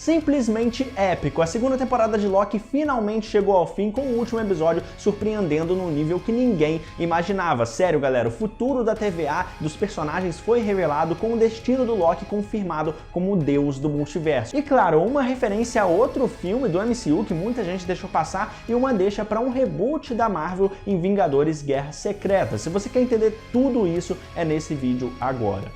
Simplesmente épico. A segunda temporada de Loki finalmente chegou ao fim com o último episódio surpreendendo num nível que ninguém imaginava. Sério, galera, o futuro da TVA dos personagens foi revelado com o destino do Loki confirmado como o deus do multiverso. E claro, uma referência a outro filme do MCU que muita gente deixou passar e uma deixa para um reboot da Marvel em Vingadores Guerra Secreta. Se você quer entender tudo isso, é nesse vídeo agora.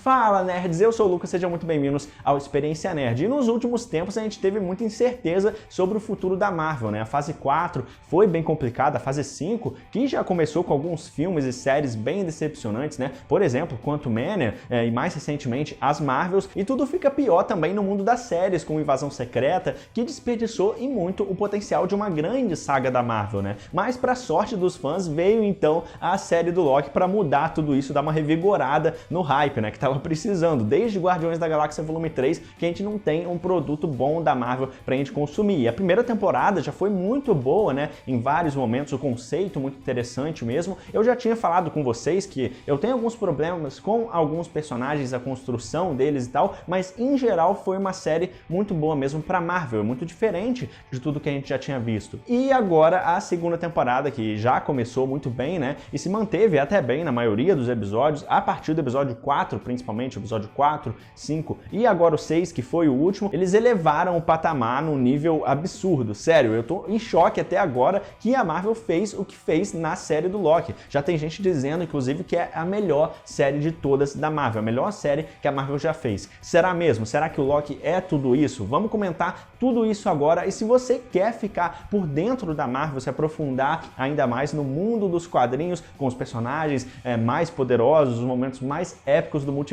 Fala nerds, eu sou o Lucas, sejam muito bem-vindos ao Experiência Nerd. E nos últimos tempos a gente teve muita incerteza sobre o futuro da Marvel, né? A fase 4 foi bem complicada, a fase 5, que já começou com alguns filmes e séries bem decepcionantes, né? Por exemplo, Quantumania e mais recentemente as Marvels, e tudo fica pior também no mundo das séries, com Invasão Secreta, que desperdiçou em muito o potencial de uma grande saga da Marvel, né? Mas pra sorte dos fãs, veio então a série do Loki pra mudar tudo isso, dar uma revigorada no hype, né? Que tava precisando, desde Guardiões da Galáxia Volume 3, que a gente não tem um produto bom da Marvel pra gente consumir. E a primeira temporada já foi muito boa, né? Em vários momentos, o conceito muito interessante mesmo. Eu já tinha falado com vocês que eu tenho alguns problemas com alguns personagens, a construção deles e tal, mas em geral foi uma série muito boa mesmo pra Marvel, muito diferente de tudo que a gente já tinha visto. E agora a segunda temporada, que já começou muito bem, né? E se manteve até bem na maioria dos episódios, a partir do episódio 4, principalmente, o episódio 4, 5 e agora o 6, que foi o último, eles elevaram o patamar num nível absurdo. Sério, eu tô em choque até agora que a Marvel fez o que fez na série do Loki. Já tem gente dizendo, inclusive, que é a melhor série de todas da Marvel, a melhor série que a Marvel já fez. Será mesmo? Será que o Loki é tudo isso? Vamos comentar tudo isso agora, e se você quer ficar por dentro da Marvel, se aprofundar ainda mais no mundo dos quadrinhos, com os personagens mais poderosos, os momentos mais épicos do multiverso,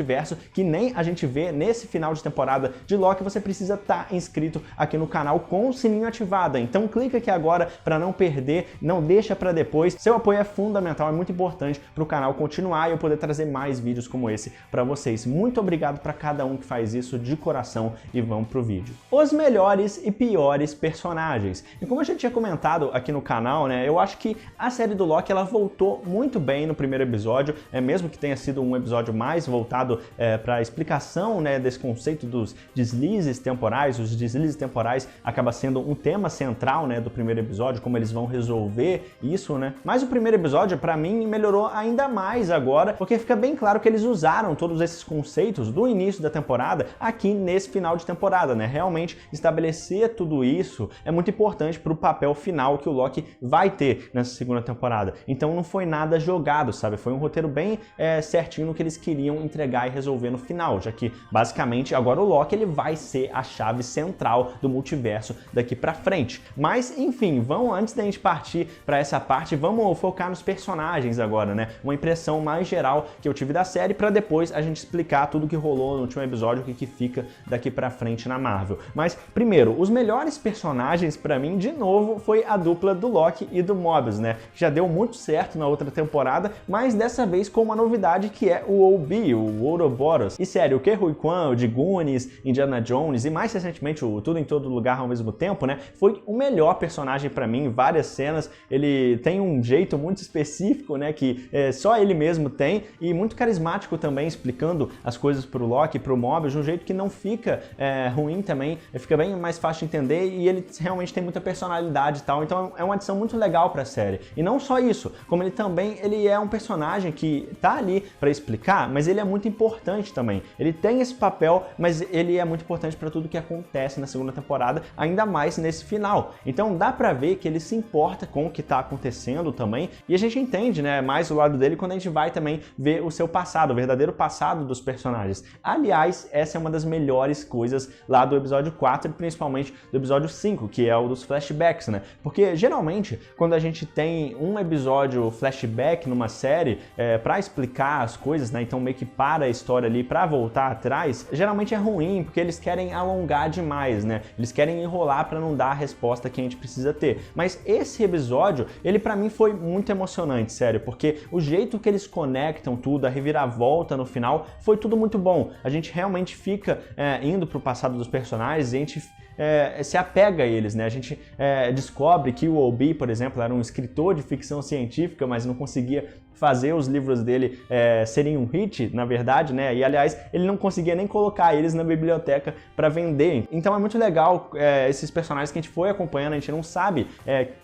que nem a gente vê nesse final de temporada de Loki, você precisa estar inscrito aqui no canal com o sininho ativado. Então clica aqui agora para não perder, não deixa para depois. Seu apoio é fundamental, é muito importante para o canal continuar e eu poder trazer mais vídeos como esse para vocês. Muito obrigado para cada um que faz isso de coração, e vamos pro vídeo. Os melhores e piores personagens. E como a gente tinha comentado aqui no canal, né, eu acho que a série do Loki ela voltou muito bem no primeiro episódio, mesmo que tenha sido um episódio mais voltado para a explicação, né, desse conceito dos deslizes temporais. Os deslizes temporais acaba sendo um tema central, né, do primeiro episódio, como eles vão resolver isso, né? Mas o primeiro episódio, para mim, melhorou ainda mais agora, porque fica bem claro que eles usaram todos esses conceitos do início da temporada aqui nesse final de temporada, né? Realmente estabelecer tudo isso é muito importante para o papel final que o Loki vai ter nessa segunda temporada. Então não foi nada jogado, sabe? Foi um roteiro bem certinho no que eles queriam entregar e resolver no final, já que basicamente agora o Loki ele vai ser a chave central do multiverso daqui pra frente. Mas enfim, antes da gente partir para essa parte, vamos focar nos personagens agora, né? Uma impressão mais geral que eu tive da série, para depois a gente explicar tudo que rolou no último episódio, o que fica daqui pra frente na Marvel. Mas primeiro, os melhores personagens para mim, de novo, foi a dupla do Loki e do Mobius, né? Já deu muito certo na outra temporada, mas dessa vez com uma novidade, que é o Obi, o Ouroboros. E sério, o Ke Huy Quan, o de Goonies, Indiana Jones e mais recentemente o Tudo em Todo Lugar ao Mesmo Tempo, né? Foi o melhor personagem pra mim em várias cenas. Ele tem um jeito muito específico, né? Que só ele mesmo tem, e muito carismático também, explicando as coisas pro Loki e pro Mobius de um jeito que não fica ruim também, fica bem mais fácil de entender, e ele realmente tem muita personalidade e tal, então é uma adição muito legal pra série. E não só isso, como ele é um personagem que tá ali pra explicar, mas ele é muito importante também. Ele tem esse papel, mas ele é muito importante para tudo que acontece na segunda temporada, ainda mais nesse final. Então dá pra ver que ele se importa com o que tá acontecendo também, e a gente entende, né, mais o lado dele quando a gente vai também ver o seu passado, o verdadeiro passado dos personagens. Aliás, essa é uma das melhores coisas lá do episódio 4 e principalmente do episódio 5, que é o dos flashbacks, né? Porque geralmente quando a gente tem um episódio flashback numa série pra explicar as coisas, né, então meio que para a história ali pra voltar atrás, geralmente é ruim, porque eles querem alongar demais, né? Eles querem enrolar pra não dar a resposta que a gente precisa ter. Mas esse episódio, ele pra mim foi muito emocionante, sério, porque o jeito que eles conectam tudo, a reviravolta no final, foi tudo muito bom. A gente realmente fica indo pro passado dos personagens, e a gente se apega a eles, né? A gente descobre que o Obi, por exemplo, era um escritor de ficção científica, mas não conseguia fazer os livros dele serem um hit, na verdade, né? E aliás, ele não conseguia nem colocar eles na biblioteca para vender. Então é muito legal esses personagens que a gente foi acompanhando, a gente não sabe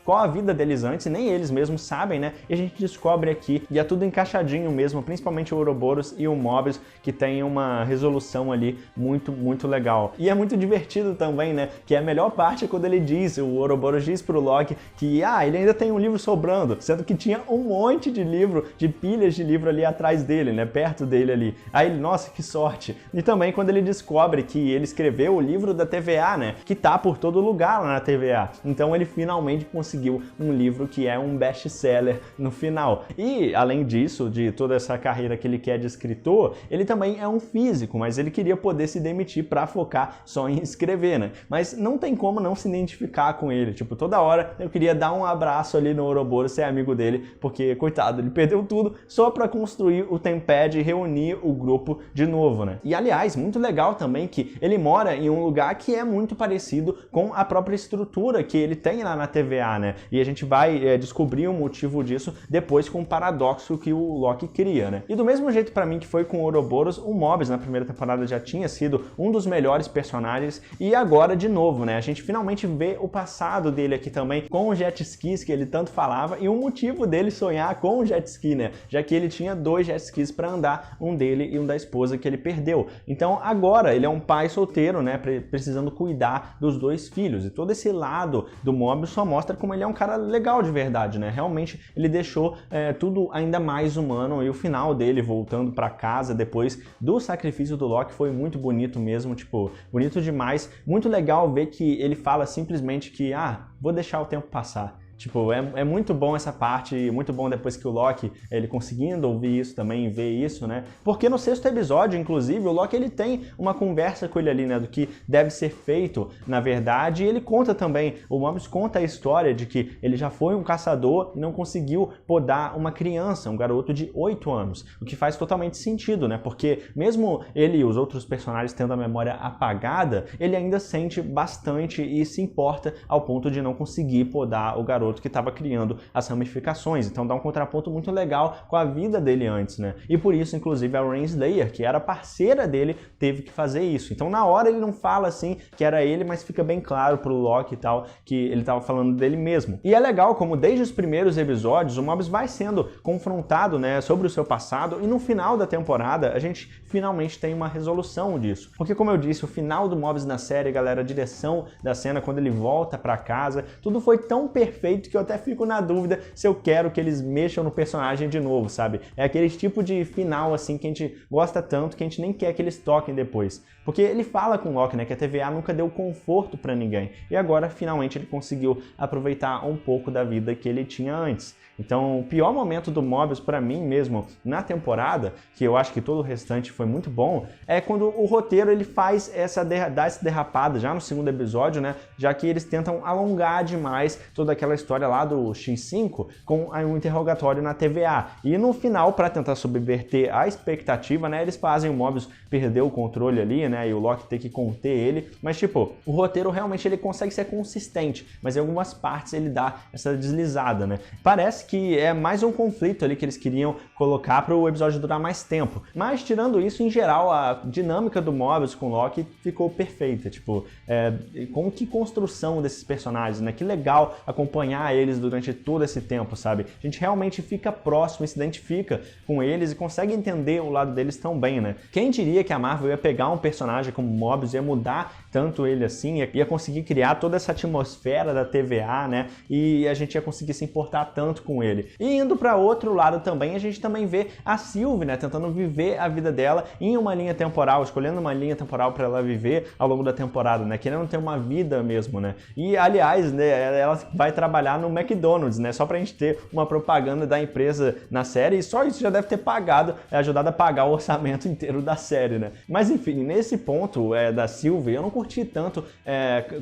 qual a vida deles antes, nem eles mesmos sabem, né? E a gente descobre aqui, e é tudo encaixadinho mesmo, principalmente o Ouroboros e o Mobius, que tem uma resolução ali muito, muito legal. E é muito divertido também, né? Que é a melhor parte é quando ele diz, o Ouroboros diz pro Loki que, ele ainda tem um livro sobrando, sendo que tinha um monte de livro, de pilhas de livro ali atrás dele, né? Perto dele ali. Aí ele, nossa, que sorte! E também quando ele descobre que ele escreveu o livro da TVA, né? Que tá por todo lugar lá na TVA. Então ele finalmente conseguiu um livro que é um best-seller no final. E, além disso, de toda essa carreira que ele quer de escritor, ele também é um físico, mas ele queria poder se demitir para focar só em escrever, né? Mas não tem como não se identificar com ele. Tipo, toda hora eu queria dar um abraço ali no Ouroboros, ser amigo dele, porque, coitado, ele perdeu tudo só para construir o Tempad e reunir o grupo de novo, né? E, aliás, muito legal também que ele mora em um lugar que é muito parecido com a própria estrutura que ele tem lá na TVA, né? E a gente vai descobrir o motivo disso depois com o paradoxo que o Loki cria, né? E do mesmo jeito para mim que foi com o Ouroboros, o Mobius na primeira temporada já tinha sido um dos melhores personagens e agora de novo, né? A gente finalmente vê o passado dele aqui também com os jet skis que ele tanto falava e o motivo dele sonhar com o jet ski, né? Já que ele tinha 2 jet skis para andar, um dele e um da esposa que ele perdeu. Então agora ele é um pai solteiro, né? Precisando cuidar dos 2 filhos. E todo esse lado do Mobius só mostra como ele é um cara legal de verdade, né? Realmente ele deixou tudo ainda mais humano e o final dele voltando para casa depois do sacrifício do Loki foi muito bonito mesmo, tipo, bonito demais. Muito legal ver que ele fala simplesmente que, vou deixar o tempo passar. Tipo, é muito bom essa parte, muito bom depois que o Loki, ele conseguindo ouvir isso também, ver isso, né? Porque no 6º episódio, inclusive, o Loki, ele tem uma conversa com ele ali, né? Do que deve ser feito, na verdade, e ele conta também, o Mobius conta a história de que ele já foi um caçador e não conseguiu podar uma criança, um garoto de 8 anos, o que faz totalmente sentido, né? Porque mesmo ele e os outros personagens tendo a memória apagada, ele ainda sente bastante e se importa ao ponto de não conseguir podar o garoto que estava criando as ramificações, então dá um contraponto muito legal com a vida dele antes, né? E por isso, inclusive, a Renslayer, que era parceira dele, teve que fazer isso. Então na hora ele não fala assim que era ele, mas fica bem claro pro Loki e tal, que ele estava falando dele mesmo. E é legal como desde os primeiros episódios o Mobius vai sendo confrontado, né, sobre o seu passado e no final da temporada a gente finalmente tem uma resolução disso. Porque como eu disse, o final do Mobius na série, galera, a direção da cena quando ele volta pra casa, tudo foi tão perfeito que eu até fico na dúvida se eu quero que eles mexam no personagem de novo, sabe? É aquele tipo de final, assim, que a gente gosta tanto que a gente nem quer que eles toquem depois. Porque ele fala com o Loki, né, que a TVA nunca deu conforto pra ninguém. E agora, finalmente, ele conseguiu aproveitar um pouco da vida que ele tinha antes. Então, o pior momento do Mobius pra mim mesmo na temporada, que eu acho que todo o restante foi muito bom, é quando o roteiro ele faz dá essa derrapada já no 2º episódio, né? Já que eles tentam alongar demais toda aquela história lá do X5 com um interrogatório na TVA. E no final, para tentar subverter a expectativa, né? Eles fazem o Mobius perder o controle ali, né? E o Loki ter que conter ele. Mas, tipo, o roteiro realmente ele consegue ser consistente, mas em algumas partes ele dá essa deslizada, né? Parece que é mais um conflito ali que eles queriam colocar para o episódio durar mais tempo. Mas, tirando isso, em geral, a dinâmica do Mobius com o Loki ficou perfeita. Tipo, com que construção desses personagens, né? Que legal acompanhar eles durante todo esse tempo, sabe? A gente realmente fica próximo e se identifica com eles e consegue entender o lado deles tão bem, né? Quem diria que a Marvel ia pegar um personagem como Mobius e ia mudar tanto ele assim, ia conseguir criar toda essa atmosfera da TVA, né? E a gente ia conseguir se importar tanto com ele. E indo para outro lado também, a gente também vê a Sylvie, né, tentando viver a vida dela em uma linha temporal, escolhendo uma linha temporal para ela viver ao longo da temporada, né, querendo ter uma vida mesmo, né. E aliás, né, ela vai trabalhar no McDonald's, né, só pra gente ter uma propaganda da empresa na série, e só isso já deve ter ajudado a pagar o orçamento inteiro da série, né. Mas enfim, nesse ponto da Sylvie, eu não curti curti tanto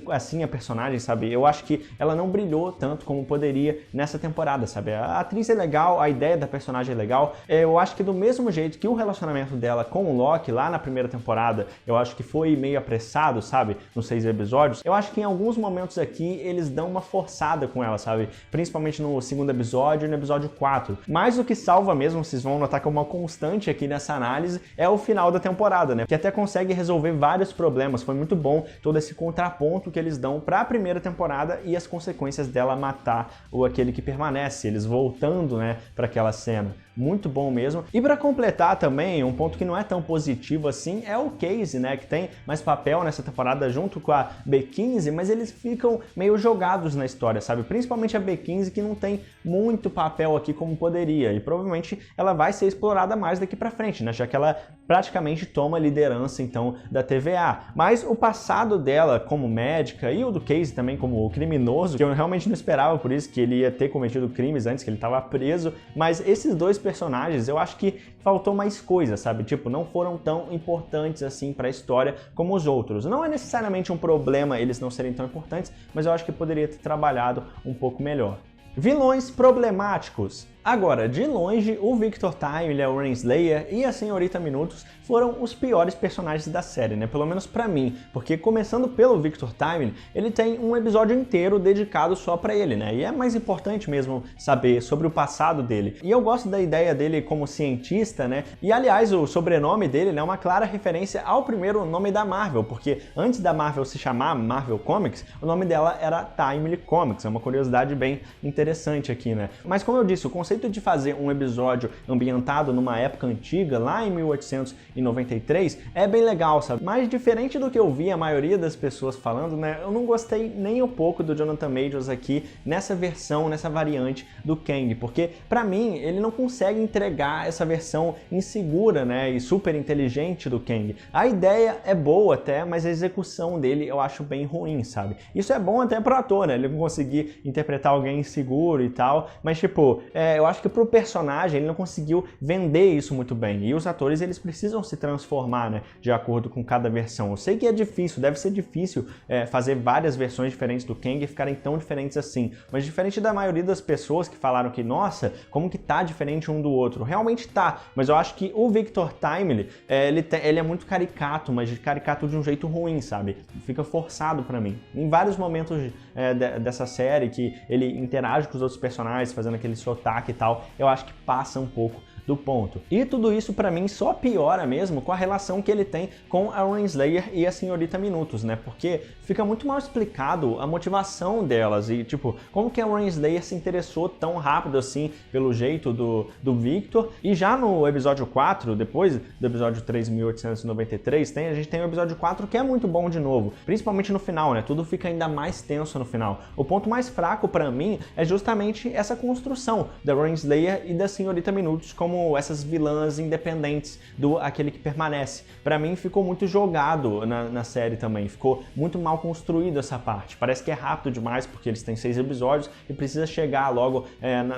assim a personagem, sabe? Eu acho que ela não brilhou tanto como poderia nessa temporada, sabe? A atriz é legal, a ideia da personagem é legal. Eu acho que do mesmo jeito que o relacionamento dela com o Loki lá na primeira temporada, eu acho que foi meio apressado, sabe? Nos 6 episódios. Eu acho que em alguns momentos aqui eles dão uma forçada com ela, sabe? Principalmente no segundo episódio e no episódio 4. Mas o que salva mesmo, vocês vão notar que é uma constante aqui nessa análise, é o final da temporada, né? Que até consegue resolver vários problemas. Foi muito bom todo esse contraponto que eles dão para a primeira temporada e as consequências dela matar aquele que permanece, eles voltando, né, para aquela cena. Muito bom mesmo. E para completar também, um ponto que não é tão positivo assim é o Casey, né, que tem mais papel nessa temporada junto com a B15, mas eles ficam meio jogados na história, sabe? Principalmente a B15, que não tem muito papel aqui como poderia, e provavelmente ela vai ser explorada mais daqui para frente, né, já que ela praticamente toma a liderança então da TVA. Mas o passado dela como médica e o do Casey também como criminoso, que eu realmente não esperava por isso que ele ia ter cometido crimes antes, que ele estava preso, mas esses dois personagens eu acho que faltou mais coisa, sabe? Tipo, não foram tão importantes assim para a história como os outros. Não é necessariamente um problema eles não serem tão importantes, mas eu acho que poderia ter trabalhado um pouco melhor. Vilões problemáticos. Agora, de longe, o Victor Timely, o Renslayer e a Senhorita Minutos foram os piores personagens da série, né? Pelo menos pra mim, porque começando pelo Victor Timely, ele tem um episódio inteiro dedicado só pra ele, né? E é mais importante mesmo saber sobre o passado dele. E eu gosto da ideia dele como cientista, né? E aliás, o sobrenome dele é uma clara referência ao primeiro nome da Marvel, porque antes da Marvel se chamar Marvel Comics, o nome dela era Timely Comics. É uma curiosidade bem interessante aqui, né? Mas como eu disse, o conceito de fazer um episódio ambientado numa época antiga, lá em 1893, é bem legal, sabe? Mas diferente do que eu vi a maioria das pessoas falando, né, eu não gostei nem um pouco do Jonathan Majors aqui nessa versão, nessa variante do Kang, porque pra mim ele não consegue entregar essa versão insegura, né, e super inteligente do Kang. A ideia é boa até, mas a execução dele eu acho bem ruim, sabe? Isso é bom até pro ator, né, ele conseguir interpretar alguém inseguro e tal, mas tipo, eu acho que pro personagem ele não conseguiu vender isso muito bem, e os atores eles precisam se transformar, né, de acordo com cada versão. Eu sei que é difícil, deve ser difícil fazer várias versões diferentes do Kang e ficarem tão diferentes assim, mas diferente da maioria das pessoas que falaram que, nossa, como que tá diferente um do outro, realmente tá, mas eu acho que o Victor Timely, ele é muito caricato, mas caricato de um jeito ruim, sabe? Fica forçado pra mim. Em vários momentos dessa série que ele interage com os outros personagens, fazendo aquele sotaque e tal, eu acho que passa um pouco do ponto. E tudo isso pra mim só piora mesmo com a relação que ele tem com a Renslayer e a Senhorita Minutos, né? Porque fica muito mal explicado a motivação delas e, tipo, como que a Renslayer se interessou tão rápido assim pelo jeito do Victor. E já no episódio 4, depois do episódio 3893, a gente tem o episódio 4 que é muito bom de novo, principalmente no final, né? Tudo fica ainda mais tenso no final. O ponto mais fraco pra mim é justamente essa construção da Renslayer e da Senhorita Minutos como essas vilãs independentes do Aquele que Permanece. Pra mim ficou muito jogado na série também, ficou muito mal construído essa parte. Parece que é rápido demais porque eles têm 6 episódios e precisa chegar logo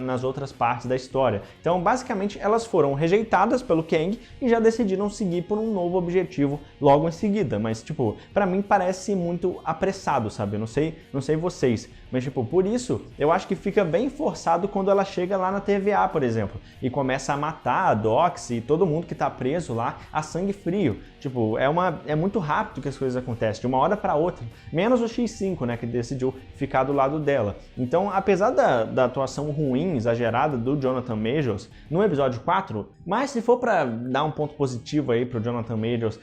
nas outras partes da história. Então basicamente elas foram rejeitadas pelo Kang e já decidiram seguir por um novo objetivo logo em seguida, mas tipo, pra mim parece muito apressado, sabe? Eu não sei vocês, mas tipo, por isso eu acho que fica bem forçado quando ela chega lá na TVA, por exemplo, e começa a matar a Dox e todo mundo que tá preso lá a sangue frio. Tipo, é muito rápido que as coisas acontecem, de uma hora para outra. Menos o X5, né, que decidiu ficar do lado dela. Então, apesar da atuação ruim, exagerada do Jonathan Majors no episódio 4, mas se for para dar um ponto positivo aí pro Jonathan Majors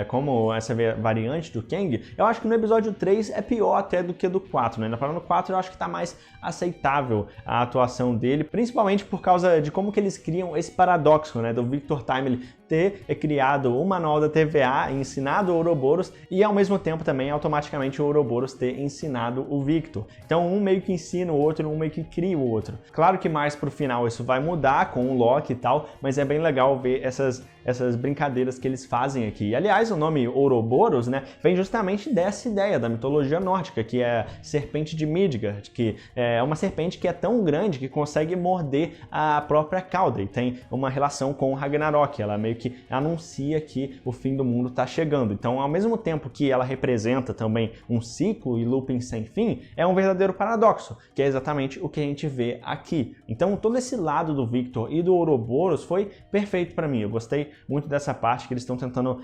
como essa variante do Kang, eu acho que no episódio 3 é pior até do que do 4, né? No 4 eu acho que tá mais aceitável a atuação dele, principalmente por causa de como que eles criam esse paradoxo, né, do Victor Timely ter criado o manual da TVA, ensinado o Ouroboros e ao mesmo tempo também automaticamente o Ouroboros ter ensinado o Victor. Então um meio que ensina o outro, um meio que cria o outro. Claro que mais pro final isso vai mudar com o Loki e tal, mas é bem legal ver essas essas brincadeiras que eles fazem aqui. E, aliás, o nome Ouroboros, né, vem justamente dessa ideia da mitologia nórdica, que é a serpente de Midgard, que é uma serpente que é tão grande que consegue morder a própria cauda e tem uma relação com o Ragnarok. Ela meio que anuncia que o fim do mundo está chegando. Então, ao mesmo tempo que ela representa também um ciclo e looping sem fim, é um verdadeiro paradoxo, que é exatamente o que a gente vê aqui. Então, todo esse lado do Victor e do Ouroboros foi perfeito para mim. Eu gostei muito dessa parte que eles estão tentando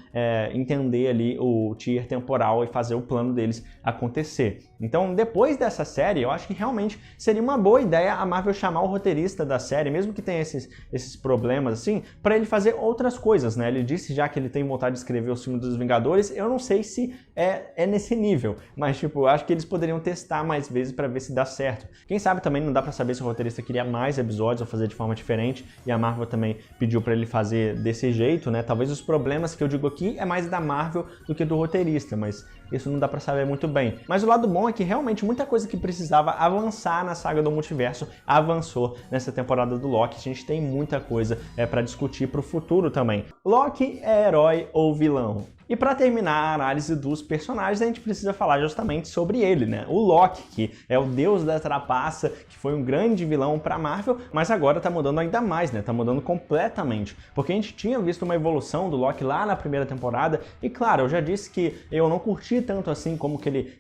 entender ali o tier temporal e fazer o plano deles acontecer. Então, depois dessa série, eu acho que realmente seria uma boa ideia a Marvel chamar o roteirista da série, mesmo que tenha esses problemas assim, para ele fazer outras coisas, né? Ele disse já que ele tem vontade de escrever o filme dos Vingadores. Eu não sei se é nesse nível, mas tipo, eu acho que eles poderiam testar mais vezes para ver se dá certo. Quem sabe também não dá para saber se o roteirista queria mais episódios ou fazer de forma diferente, e a Marvel também pediu para ele fazer desse jeito, né? Talvez os problemas que eu digo aqui é mais da Marvel do que do roteirista, mas isso não dá pra saber muito bem. Mas o lado bom é que realmente muita coisa que precisava avançar na saga do multiverso avançou nessa temporada do Loki. A gente tem muita coisa pra discutir pro futuro também. Loki é herói ou vilão? E para terminar a análise dos personagens, a gente precisa falar justamente sobre ele, né? O Loki, que é o deus da trapaça, que foi um grande vilão para Marvel, mas agora tá mudando ainda mais, né? Tá mudando completamente. Porque a gente tinha visto uma evolução do Loki lá na primeira temporada, e claro, eu já disse que eu não curti tanto assim como que ele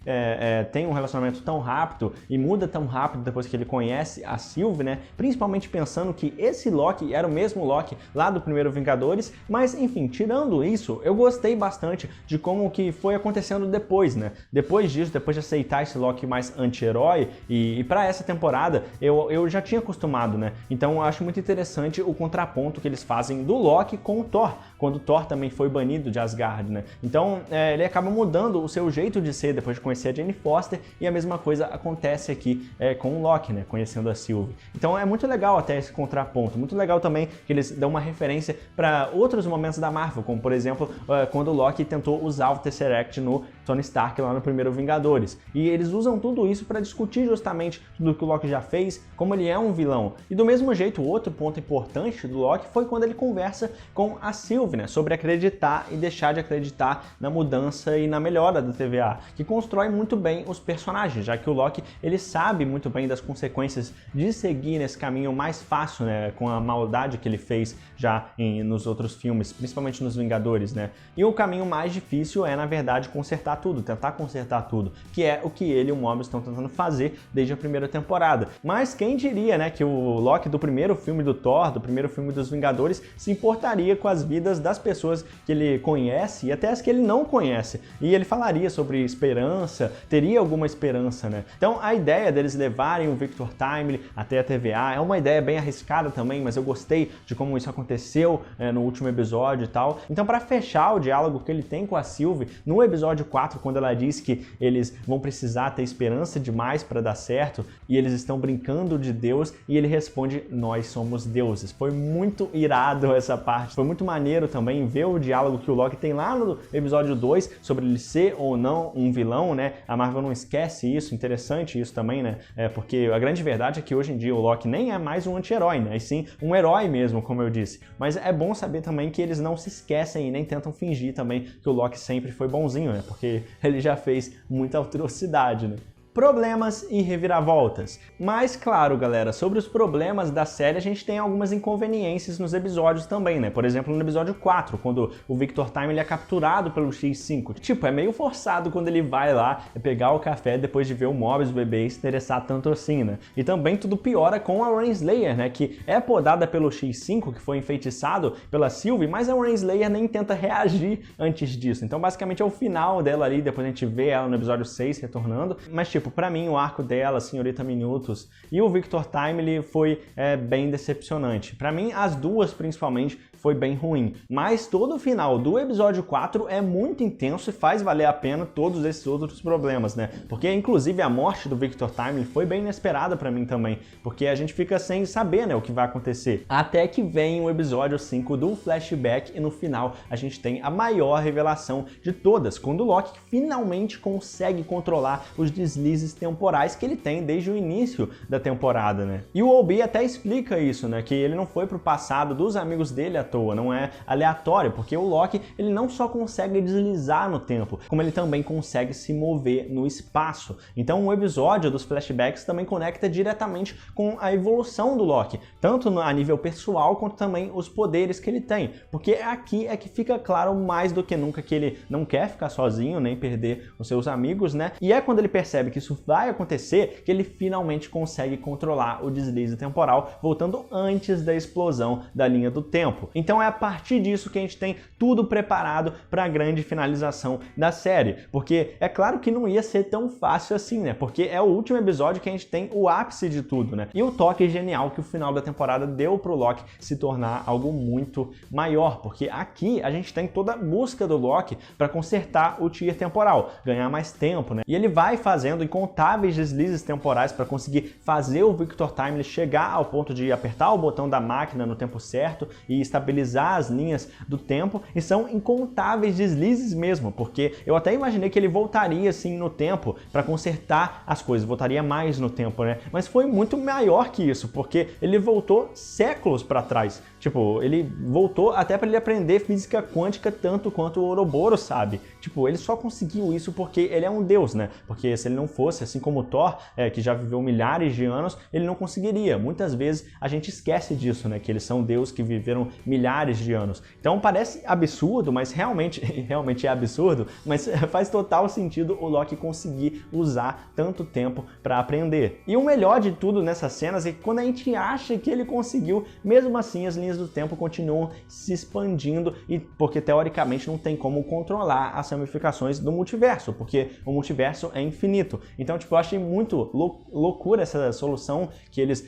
tem um relacionamento tão rápido e muda tão rápido depois que ele conhece a Sylvie, né? Principalmente pensando que esse Loki era o mesmo Loki lá do primeiro Vingadores, mas enfim, tirando isso, eu gostei bastante de como que foi acontecendo depois, né? Depois disso, depois de aceitar esse Loki mais anti-herói, e para essa temporada eu já tinha acostumado, né? Então eu acho muito interessante o contraponto que eles fazem do Loki com o Thor, quando o Thor também foi banido de Asgard, né? Então ele acaba mudando o seu jeito de ser depois de conhecer a Jane Foster, e a mesma coisa acontece aqui com o Loki, né? Conhecendo a Sylvie. Então é muito legal até esse contraponto, muito legal também que eles dão uma referência para outros momentos da Marvel, como por exemplo quando o Loki tentou usar o Tesseract no Tony Stark lá no primeiro Vingadores. E eles usam tudo isso para discutir justamente tudo o que o Loki já fez, como ele é um vilão. E do mesmo jeito, o outro ponto importante do Loki foi quando ele conversa com a Sylvie, né, sobre acreditar e deixar de acreditar na mudança e na melhora da TVA, que constrói muito bem os personagens, já que o Loki ele sabe muito bem das consequências de seguir nesse caminho mais fácil, né, com a maldade que ele fez já nos outros filmes, principalmente nos Vingadores, né? E o caminho mais difícil é, na verdade, consertar tudo, tentar consertar tudo, que é o que ele e o Mobius estão tentando fazer desde a primeira temporada. Mas quem diria, né, que o Loki do primeiro filme do Thor, do primeiro filme dos Vingadores, se importaria com as vidas das pessoas que ele conhece e até as que ele não conhece. E ele falaria sobre esperança, teria alguma esperança, né? Então a ideia deles levarem o Victor Timely até a TVA é uma ideia bem arriscada também, mas eu gostei de como isso aconteceu no último episódio e tal. Então, para fechar o diálogo que ele tem com a Sylvie no episódio 4, quando ela diz que eles vão precisar ter esperança demais para dar certo e eles estão brincando de Deus, e ele responde: nós somos deuses. Foi muito irado essa parte, foi muito maneiro também ver o diálogo que o Loki tem lá no episódio 2 sobre ele ser ou não um vilão, né? A Marvel não esquece isso, interessante isso também, né? Porque a grande verdade é que hoje em dia o Loki nem é mais um anti-herói, né? E sim um herói mesmo, como eu disse. Mas é bom saber também que eles não se esquecem e nem tentam fingir também que o Loki sempre foi bonzinho, né? Porque ele já fez muita atrocidade, né? Problemas e reviravoltas. Mas claro, galera, sobre os problemas da série a gente tem algumas inconveniências nos episódios também, né? Por exemplo, no episódio 4, quando o Victor Time ele é capturado pelo X5. Tipo, é meio forçado quando ele vai lá pegar o café depois de ver o Mobius, o bebê, se interessar tanto assim, né? E também tudo piora com a Renslayer, né? Que é podada pelo X5, que foi enfeitiçado pela Sylvie, mas a Renslayer nem tenta reagir antes disso. Então, basicamente, é o final dela ali, depois a gente vê ela no episódio 6 retornando. Mas, tipo, pra mim, o arco dela, Senhorita Minutos, e o Victor Timely foi bem decepcionante. Pra mim, as duas, principalmente, foi bem ruim. Mas todo o final do episódio 4 é muito intenso e faz valer a pena todos esses outros problemas, né? Porque, inclusive, a morte do Victor Timely foi bem inesperada pra mim também, porque a gente fica sem saber, né, o que vai acontecer. Até que vem o episódio 5 do flashback e no final a gente tem a maior revelação de todas, quando o Loki finalmente consegue controlar os deslizes temporais que ele tem desde o início da temporada, né? E o Obi até explica isso, né, que ele não foi pro passado dos amigos dele à toa, não é aleatório, porque o Loki ele não só consegue deslizar no tempo, como ele também consegue se mover no espaço. Então o episódio dos flashbacks também conecta diretamente com a evolução do Loki, tanto a nível pessoal quanto também os poderes que ele tem, porque aqui é que fica claro mais do que nunca que ele não quer ficar sozinho, nem perder os seus amigos, né? E é quando ele percebe que isso vai acontecer que ele finalmente consegue controlar o deslize temporal, voltando antes da explosão da linha do tempo. Então é a partir disso que a gente tem tudo preparado para a grande finalização da série, porque é claro que não ia ser tão fácil assim, né? Porque é o último episódio que a gente tem o ápice de tudo, né? E o toque genial que o final da temporada deu pro Loki se tornar algo muito maior, porque aqui a gente tem toda a busca do Loki para consertar o tier temporal, ganhar mais tempo, né? E ele vai fazendo incontáveis deslizes temporais para conseguir fazer o Victor Timely chegar ao ponto de apertar o botão da máquina no tempo certo e estabilizar as linhas do tempo, e são incontáveis deslizes mesmo, porque eu até imaginei que ele voltaria assim no tempo para consertar as coisas, voltaria mais no tempo, né? Mas foi muito maior que isso, porque ele voltou séculos para trás. Tipo, ele voltou até para ele aprender física quântica tanto quanto o Ouroboros sabe. Tipo, ele só conseguiu isso porque ele é um deus, né? Porque se ele não fosse, assim como o Thor, que já viveu milhares de anos, ele não conseguiria. Muitas vezes a gente esquece disso, né? Que eles são deuses que viveram milhares de anos. Então parece absurdo, mas realmente é absurdo, mas faz total sentido o Loki conseguir usar tanto tempo para aprender. E o melhor de tudo nessas cenas é que quando a gente acha que ele conseguiu, mesmo assim as linhas do tempo continuam se expandindo, e porque teoricamente não tem como controlar as ramificações do multiverso, porque o multiverso é infinito. Então, tipo, eu achei muito loucura essa solução que eles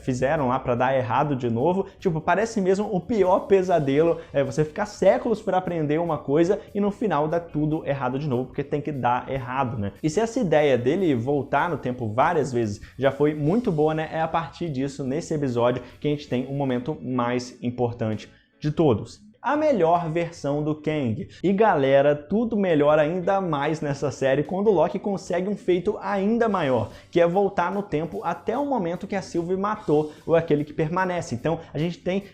fizeram lá para dar errado de novo. Tipo, parece mesmo o pior pesadelo, você ficar séculos para aprender uma coisa e no final dá tudo errado de novo, porque tem que dar errado, né? E se essa ideia dele voltar no tempo várias vezes já foi muito boa, né? É a partir disso, nesse episódio, que a gente tem um momento mais importante de todos. A melhor versão do Kang. E galera, tudo melhora ainda mais nessa série quando o Loki consegue um feito ainda maior, que é voltar no tempo até o momento que a Sylvie matou o Aquele que Permanece. Então a gente tem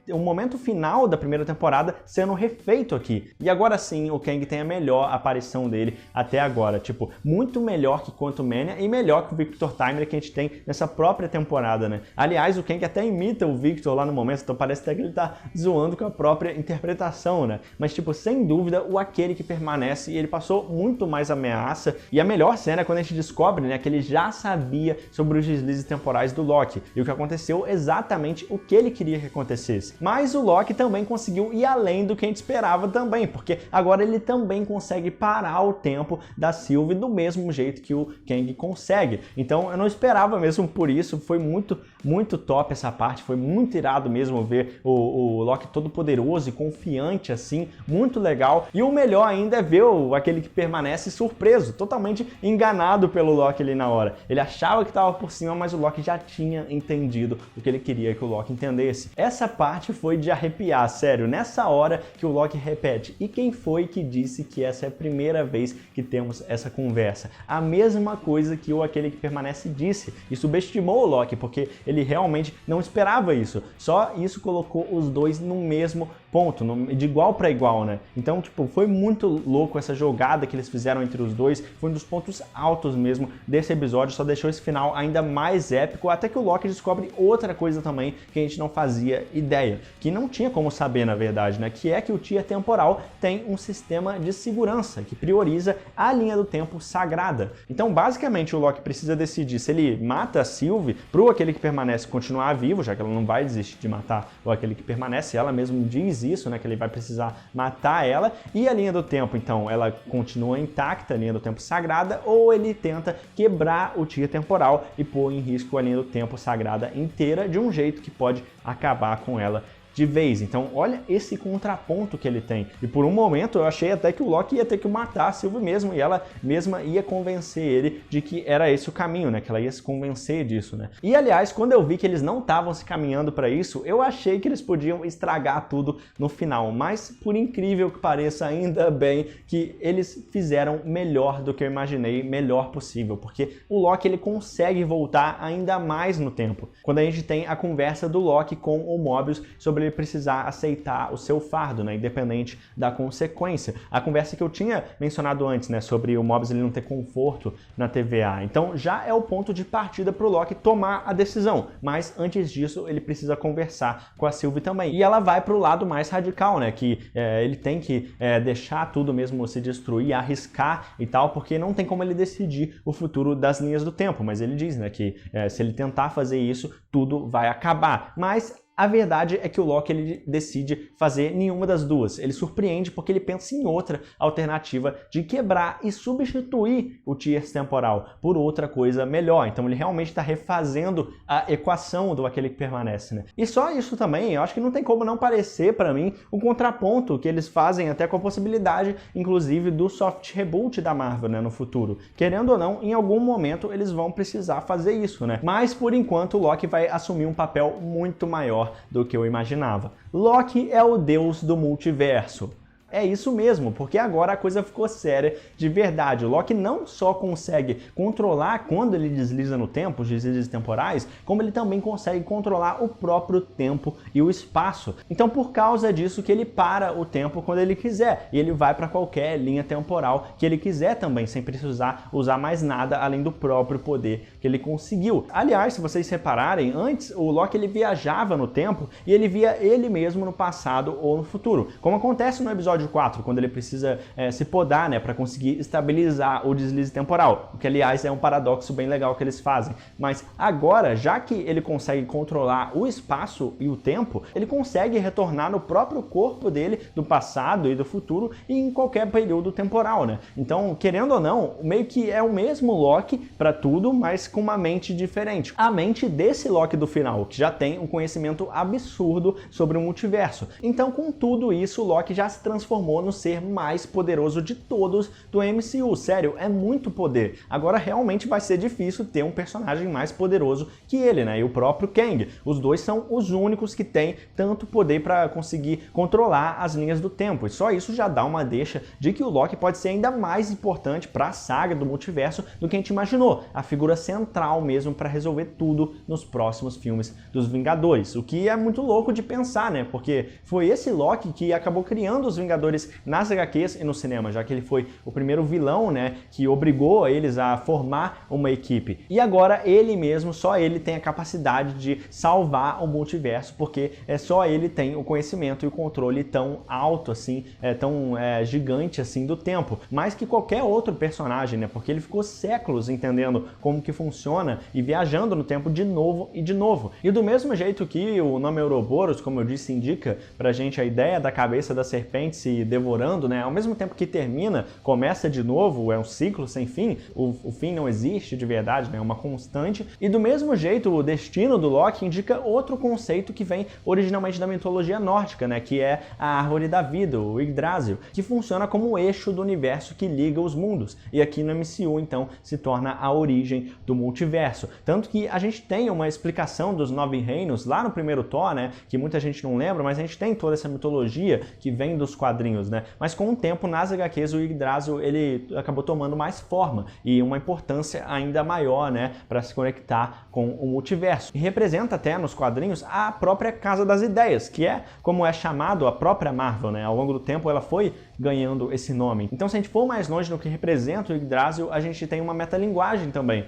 o momento final da primeira temporada sendo refeito aqui. E agora sim o Kang tem a melhor aparição dele até agora. Tipo, muito melhor que Quantumania e melhor que o Victor Timely que a gente tem nessa própria temporada, né? Aliás, o Kang até imita o Victor lá no momento, então parece até que ele tá zoando com a própria interpretação, né? Mas, tipo, sem dúvida, o Aquele que Permanece, ele passou muito mais ameaça, e a melhor cena é quando a gente descobre, né, que ele já sabia sobre os deslizes temporais do Loki, e o que aconteceu exatamente o que ele queria que acontecesse. Mas o Loki também conseguiu ir além do que a gente esperava também, porque agora ele também consegue parar o tempo da Sylvie do mesmo jeito que o Kang consegue. Então, eu não esperava mesmo por isso, foi muito top essa parte, foi muito irado mesmo ver o Loki todo poderoso e confiante assim, muito legal. E o melhor ainda é ver Aquele que Permanece surpreso, totalmente enganado pelo Loki ali na hora. Ele achava que estava por cima, mas o Loki já tinha entendido o que ele queria que o Loki entendesse. Essa parte foi de arrepiar, sério, nessa hora que o Loki repete: e quem foi que disse que essa é a primeira vez que temos essa conversa? A mesma coisa que o Aquele que Permanece disse, e subestimou o Loki, porque ele realmente não esperava isso. Só isso colocou os dois no mesmo ponto, de igual para igual, né? Então, tipo, foi muito louco essa jogada que eles fizeram entre os dois, foi um dos pontos altos mesmo desse episódio, só deixou esse final ainda mais épico, até que o Loki descobre outra coisa também que a gente não fazia ideia, que não tinha como saber na verdade, né? Que é que o tier temporal tem um sistema de segurança que prioriza a linha do tempo sagrada. Então, basicamente, o Loki precisa decidir se ele mata a Sylvie pro Aquele que Permanece continuar vivo, já que ela não vai desistir de matar o Aquele que Permanece, ela mesmo diz isso, né, que ele vai precisar matar ela, e a linha do tempo, então, ela continua intacta, a linha do tempo sagrada, ou ele tenta quebrar o tier temporal e pôr em risco a linha do tempo sagrada inteira de um jeito que pode acabar com ela de vez. Então olha esse contraponto que ele tem. E por um momento eu achei até que o Loki ia ter que matar a Sylvie mesmo, e ela mesma ia convencer ele de que era esse o caminho, né? Que ela ia se convencer disso, né? E aliás, quando eu vi que eles não estavam se caminhando para isso, eu achei que eles podiam estragar tudo no final. Mas por incrível que pareça, ainda bem que eles fizeram melhor do que eu imaginei, melhor possível, porque o Loki ele consegue voltar ainda mais no tempo. Quando a gente tem a conversa do Loki com o Mobius sobre ele precisar aceitar o seu fardo, né, independente da consequência. A conversa que eu tinha mencionado antes, né, sobre o Mobius ele não ter conforto na TVA. Então já é o ponto de partida para o Loki tomar a decisão, mas antes disso ele precisa conversar com a Sylvie também. E ela vai para o lado mais radical, né, que ele tem que deixar tudo mesmo se destruir, arriscar e tal, porque não tem como ele decidir o futuro das linhas do tempo, mas ele diz, né, que se ele tentar fazer isso, tudo vai acabar. Mas a verdade é que o Loki ele decide fazer nenhuma das duas. Ele surpreende porque ele pensa em outra alternativa de quebrar e substituir o Tiers temporal por outra coisa melhor. Então ele realmente está refazendo a equação do aquele que permanece, né? E só isso também, eu acho que não tem como não parecer para mim um contraponto que eles fazem até com a possibilidade, inclusive, do soft reboot da Marvel, né, no futuro. Querendo ou não, em algum momento eles vão precisar fazer isso, né? Mas por enquanto o Loki vai assumir um papel muito maior do que eu imaginava. Loki é o deus do multiverso. É isso mesmo, porque agora a coisa ficou séria de verdade. O Loki não só consegue controlar quando ele desliza no tempo, os deslizes temporais, como ele também consegue controlar o próprio tempo e o espaço. Então, por causa disso que ele para o tempo quando ele quiser, e ele vai para qualquer linha temporal que ele quiser também, sem precisar usar mais nada além do próprio poder que ele conseguiu. Aliás, se vocês repararem, antes o Loki ele viajava no tempo e ele via ele mesmo no passado ou no futuro, como acontece no episódio 4, quando ele precisa se podar, né, para conseguir estabilizar o deslize temporal, o que aliás é um paradoxo bem legal que eles fazem. Mas agora, já que ele consegue controlar o espaço e o tempo, ele consegue retornar no próprio corpo dele, do passado e do futuro, e em qualquer período temporal, né? Então, querendo ou não, meio que é o mesmo Loki para tudo, mas com uma mente diferente. A mente desse Loki do final, que já tem um conhecimento absurdo sobre o multiverso. Então, com tudo isso, o Loki já se transformou no ser mais poderoso de todos do MCU. Sério, é muito poder. Agora realmente vai ser difícil ter um personagem mais poderoso que ele, né? E o próprio Kang. Os dois são os únicos que têm tanto poder para conseguir controlar as linhas do tempo. E só isso já dá uma deixa de que o Loki pode ser ainda mais importante para a saga do multiverso do que a gente imaginou. A figura central mesmo para resolver tudo nos próximos filmes dos Vingadores. O que é muito louco de pensar, né? Porque foi esse Loki que acabou criando os Vingadores nas HQs e no cinema, já que ele foi o primeiro vilão, né, que obrigou eles a formar uma equipe. E agora ele mesmo, só ele tem a capacidade de salvar o multiverso, porque só ele tem o conhecimento e o controle tão alto assim, tão gigante assim do tempo, mais que qualquer outro personagem, né, porque ele ficou séculos entendendo como que funciona e viajando no tempo de novo e de novo. E do mesmo jeito que o nome Ouroboros, como eu disse, indica pra gente a ideia da cabeça da serpente se devorando, né? Ao mesmo tempo que termina, começa de novo, é um ciclo sem fim, o fim não existe de verdade, né? É uma constante. E do mesmo jeito, o destino do Loki indica outro conceito que vem originalmente da mitologia nórdica, né? Que é a árvore da vida, o Yggdrasil, que funciona como o eixo do universo que liga os mundos. E aqui no MCU, então, se torna a origem do multiverso. Tanto que a gente tem uma explicação dos 9 reinos lá no primeiro Thor, né? Que muita gente não lembra, mas a gente tem toda essa mitologia que vem dos quadrinhos, né? Mas com o tempo, nas HQs, o Yggdrasil ele acabou tomando mais forma e uma importância ainda maior, né, para se conectar com o multiverso. E representa até nos quadrinhos a própria Casa das Ideias, que é como é chamado a própria Marvel, né? Ao longo do tempo ela foi ganhando esse nome. Então, se a gente for mais longe no que representa o Yggdrasil, a gente tem uma metalinguagem também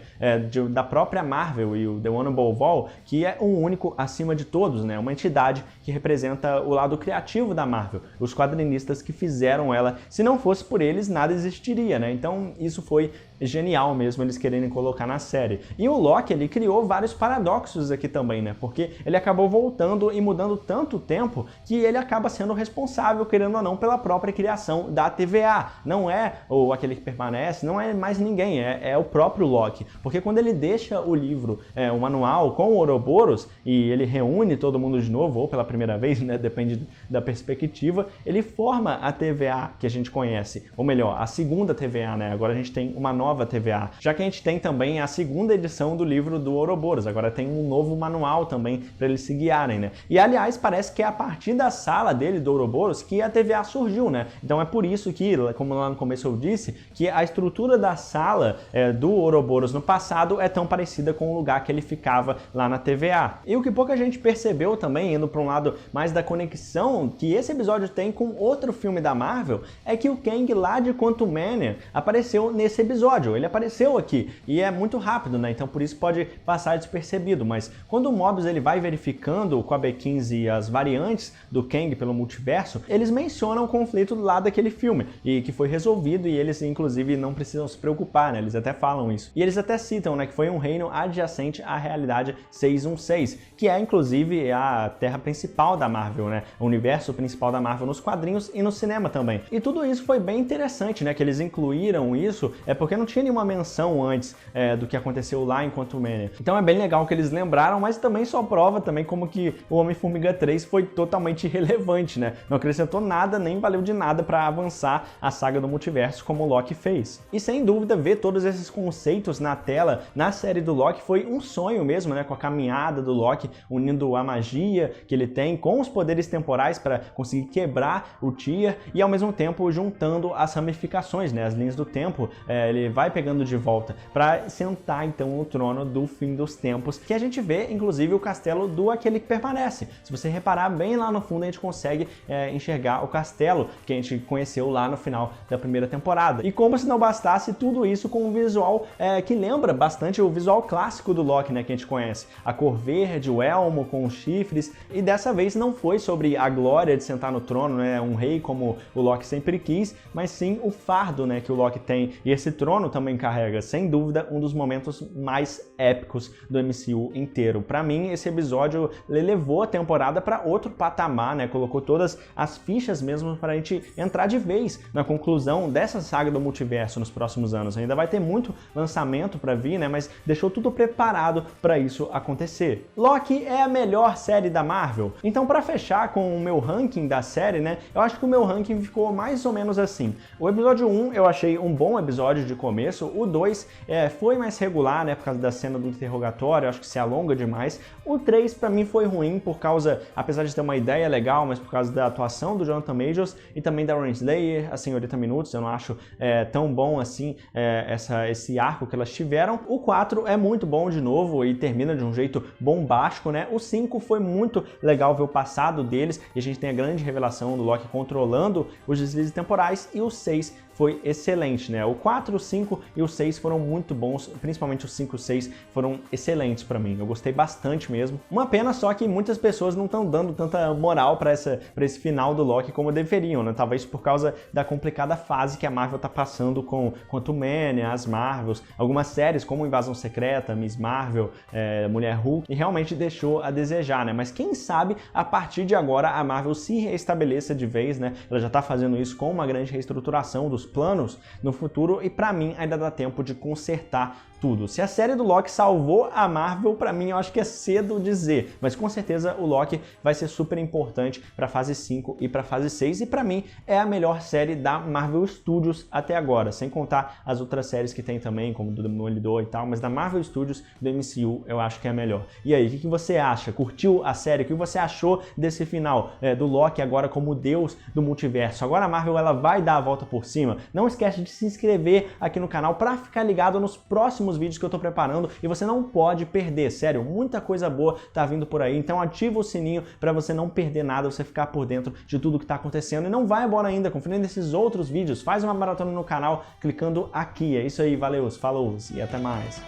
da própria Marvel e o The One Above All, que é um único acima de todos, né? Uma entidade que representa o lado criativo da Marvel, os quadrinistas que fizeram ela. Se não fosse por eles, nada existiria, né? Então, isso foi genial mesmo eles quererem colocar na série. E o Loki, ele criou vários paradoxos aqui também, né? Porque ele acabou voltando e mudando tanto o tempo que ele acaba sendo responsável, querendo ou não, pela própria criação da TVA. Não é aquele que permanece, não é mais ninguém, é o próprio Loki. Porque quando ele deixa o livro, o manual com o Ouroboros, e ele reúne todo mundo de novo, ou pela primeira vez, né? Depende da perspectiva, ele forma transforma a TVA que a gente conhece, ou melhor, a segunda TVA, né? Agora a gente tem uma nova TVA, já que a gente tem também a segunda edição do livro do Ouroboros, agora tem um novo manual também para eles se guiarem, né? E aliás, parece que é a partir da sala dele, do Ouroboros, que a TVA surgiu, né? Então é por isso que, como lá no começo eu disse, que a estrutura da sala do Ouroboros no passado é tão parecida com o lugar que ele ficava lá na TVA. E o que pouca gente percebeu também, indo para um lado mais da conexão que esse episódio tem com outro filme da Marvel, é que o Kang lá de Quantumania apareceu nesse episódio, ele apareceu aqui, e é muito rápido, né? Então por isso pode passar despercebido, mas quando o Mobius ele vai verificando com a B15 e as variantes do Kang pelo multiverso, eles mencionam o conflito lá daquele filme, e que foi resolvido, e eles inclusive não precisam se preocupar, né? Eles até falam isso. E eles até citam, né, que foi um reino adjacente à realidade 616, que é inclusive a terra principal da Marvel, né? O universo principal da Marvel nos quadrinhos e no cinema também. E tudo isso foi bem interessante, né? Que eles incluíram isso, porque não tinha nenhuma menção antes do que aconteceu lá em Quantumania. Então é bem legal que eles lembraram, mas também só prova também como que o Homem-Formiga 3 foi totalmente irrelevante, né? Não acrescentou nada, nem valeu de nada para avançar a saga do multiverso como o Loki fez. E sem dúvida, ver todos esses conceitos na tela, na série do Loki, foi um sonho mesmo, né? Com a caminhada do Loki, unindo a magia que ele tem com os poderes temporais para conseguir quebrar o Tyr e ao mesmo tempo juntando as ramificações, né? As linhas do tempo, ele vai pegando de volta para sentar então no trono do fim dos tempos, que a gente vê inclusive o castelo do Aquele que Permanece. Se você reparar bem lá no fundo, a gente consegue enxergar o castelo que a gente conheceu lá no final da primeira temporada. E como se não bastasse tudo isso com um visual que lembra bastante o visual clássico do Loki, né, que a gente conhece. A cor verde, o elmo com os chifres, e dessa vez não foi sobre a glória de sentar no trono, né, um rei como o Loki sempre quis, mas sim o fardo, né, que o Loki tem, e esse trono também carrega, sem dúvida, um dos momentos mais épicos do MCU inteiro. Para mim, esse episódio levou a temporada para outro patamar, né, colocou todas as fichas mesmo para a gente entrar de vez na conclusão dessa saga do multiverso nos próximos anos. Ainda vai ter muito lançamento para vir, né, mas deixou tudo preparado para isso acontecer. Loki é a melhor série da Marvel? Então, para fechar com o meu ranking da série, né, eu acho que o meu ranking ficou mais ou menos assim. O episódio 1 eu achei um bom episódio de começo, o 2 foi mais regular, né, por causa da cena do interrogatório, eu acho que se alonga demais. O 3 para mim foi ruim por causa, apesar de ter uma ideia legal, mas por causa da atuação do Jonathan Majors e também da Renslayer, a Senhorita Minutos, eu não acho tão bom assim esse arco que elas tiveram. O 4 é muito bom de novo e termina de um jeito bombástico, né? O 5 foi muito legal ver o passado deles e a gente tem a grande revelação do Loki controlando os deslizes temporais, e o 6 foi excelente, né? O 4, o 5 e o 6 foram muito bons, principalmente o 5 e o 6 foram excelentes pra mim, eu gostei bastante mesmo. Uma pena só que muitas pessoas não estão dando tanta moral pra esse final do Loki como deveriam, né? Talvez por causa da complicada fase que a Marvel tá passando com Quantumania, as Marvels, algumas séries como Invasão Secreta, Miss Marvel, Mulher Hulk, e realmente deixou a desejar, né? Mas quem sabe a partir de agora a Marvel se reestabeleça de vez, né? Ela já tá fazendo isso com uma grande reestruturação dos planos no futuro, e pra mim ainda dá tempo de consertar tudo. Se a série do Loki salvou a Marvel, pra mim eu acho que é cedo dizer, mas com certeza o Loki vai ser super importante pra fase 5 e pra fase 6, e pra mim é a melhor série da Marvel Studios até agora, sem contar as outras séries que tem também, como do Demolidor e tal, mas da Marvel Studios, do MCU, eu acho que é a melhor. E aí, o que você acha? Curtiu a série? O que você achou desse final do Loki agora como deus do multiverso? Agora a Marvel ela vai dar a volta por cima? Não esquece de se inscrever aqui no canal pra ficar ligado nos próximos vídeos que eu tô preparando, e você não pode perder, sério, muita coisa boa tá vindo por aí, então ativa o sininho pra você não perder nada, você ficar por dentro de tudo que tá acontecendo, e não vai embora ainda, conferindo esses outros vídeos, faz uma maratona no canal clicando aqui. É isso aí, valeu, falou e até mais.